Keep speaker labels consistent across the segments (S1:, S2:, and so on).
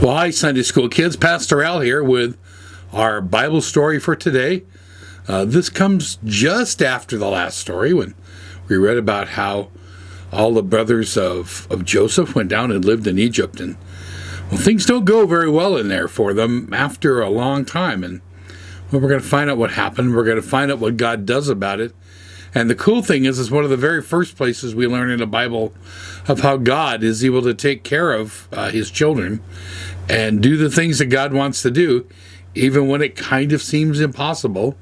S1: Well, hi, Sunday School kids. Pastor Al here with our Bible story for today. This comes just after the last story when we read about how all the brothers of Joseph went down and lived in Egypt. And well, things don't go very well in there for them after a long time. And well, we're going to find out what happened. We're going to find out what God does about it. And the cool thing is one of the very first places we learn in the Bible of how God is able to take care of his children and do the things that God wants to do, even when it kind of seems impossible.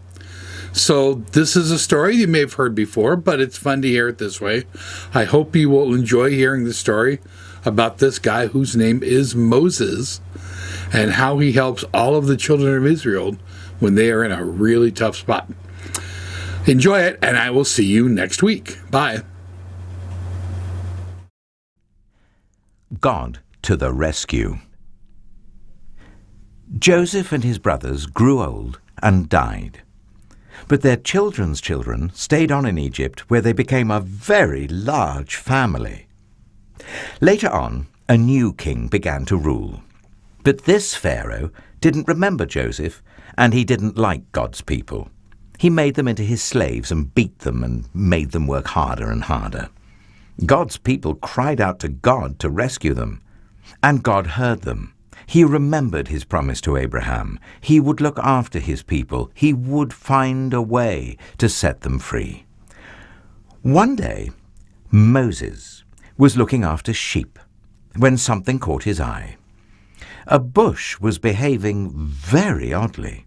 S1: So this is a story you may have heard before, but it's fun to hear it this way. I hope you will enjoy hearing the story about this guy whose name is Moses and how he helps all of the children of Israel when they are in a really tough spot. Enjoy it, and I will see you next week. Bye.
S2: God to the rescue. Joseph and his brothers grew old and died. But their children's children stayed on in Egypt, where they became a very large family. Later on, a new king began to rule. But this Pharaoh didn't remember Joseph, and he didn't like God's people. He made them into his slaves and beat them and made them work harder and harder. God's people cried out to God to rescue them, and God heard them. He remembered his promise to Abraham. He would look after his people. He would find a way to set them free. One day, Moses was looking after sheep when something caught his eye. A bush was behaving very oddly.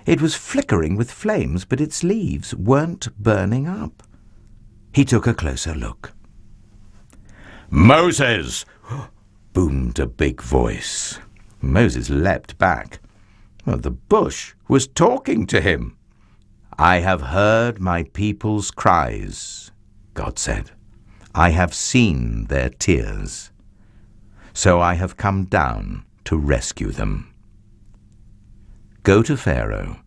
S2: It was flickering with flames, but its leaves weren't burning up. He took a closer look. "Moses!" boomed a big voice. Moses leapt back. Well, the bush was talking to him. "I have heard my people's cries," God said. "I have seen their tears. So I have come down to rescue them. Go to Pharaoh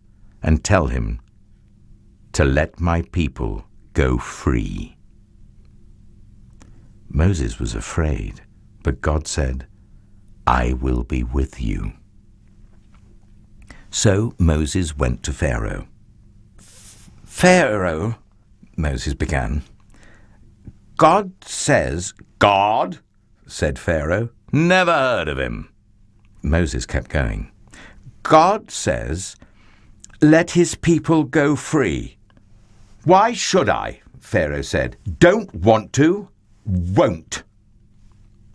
S2: and tell him to let my people go free." Moses was afraid, but God said, "I will be with you." So Moses went to Pharaoh. "Pharaoh," Moses began. "God says—" "God?" said Pharaoh. "Never heard of him." Moses kept going. "God says, let his people go free." "Why should I?" Pharaoh said. "Don't want to, won't."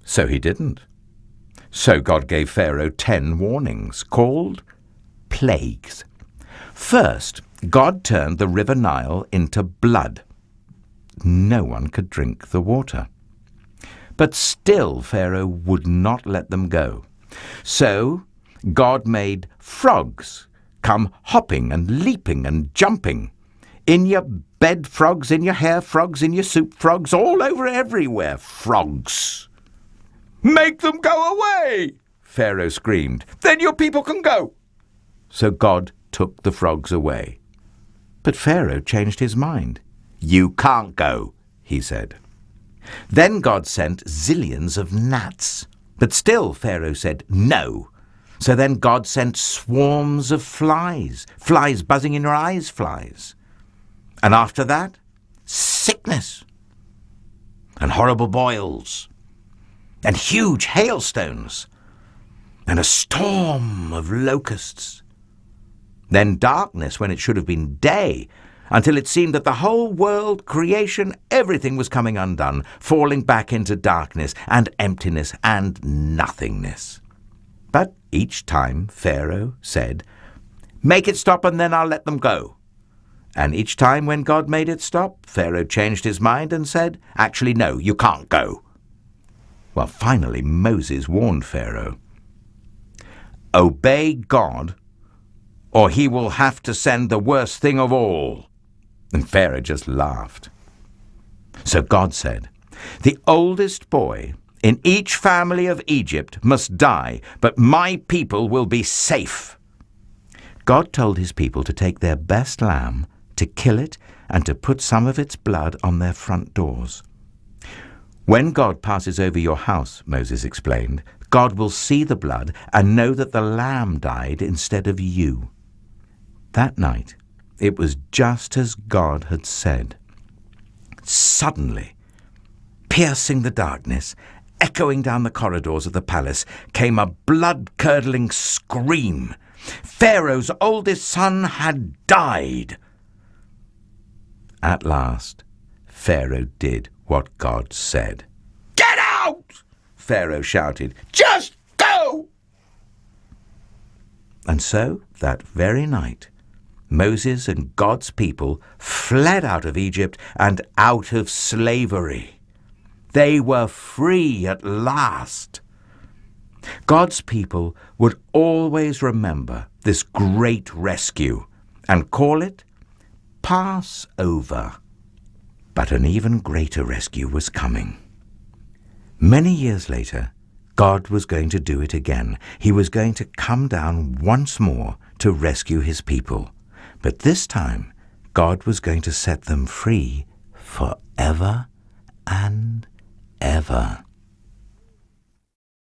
S2: So he didn't. So God gave Pharaoh 10 warnings, called plagues. First, God turned the river Nile into blood. No one could drink the water. But still Pharaoh would not let them go. So God made frogs come hopping and leaping and jumping. In your bed frogs, in your hair frogs, in your soup frogs, all over everywhere frogs. "Make them go away!" Pharaoh screamed. "Then your people can go." So God took the frogs away. But Pharaoh changed his mind. "You can't go," he said. Then God sent zillions of gnats. But still Pharaoh said no. So then God sent swarms of flies, flies buzzing in your eyes, flies. And after that, sickness and horrible boils and huge hailstones and a storm of locusts. Then darkness when it should have been day, until it seemed that the whole world, creation, everything was coming undone, falling back into darkness and emptiness and nothingness. But each time Pharaoh said, "Make it stop and then I'll let them go." And each time when God made it stop, Pharaoh changed his mind and said, "Actually, no, you can't go." Well, finally Moses warned Pharaoh, "Obey God, or he will have to send the worst thing of all." And Pharaoh just laughed. So God said, "The oldest boy in each family of Egypt must die, but my people will be safe." God told his people to take their best lamb, to kill it, and to put some of its blood on their front doors. When God passes over your house, Moses explained, God will see the blood and know that the lamb died instead of you. That night, it was just as God had said. Suddenly, piercing the darkness, echoing down the corridors of the palace, came a blood-curdling scream. Pharaoh's oldest son had died. At last, Pharaoh did what God said. "Get out!" Pharaoh shouted. "Just go!" And so, that very night, Moses and God's people fled out of Egypt and out of slavery. They were free at last. God's people would always remember this great rescue and call it Passover. But an even greater rescue was coming. Many years later, God was going to do it again. He was going to come down once more to rescue his people. But this time, God was going to set them free forever and ever.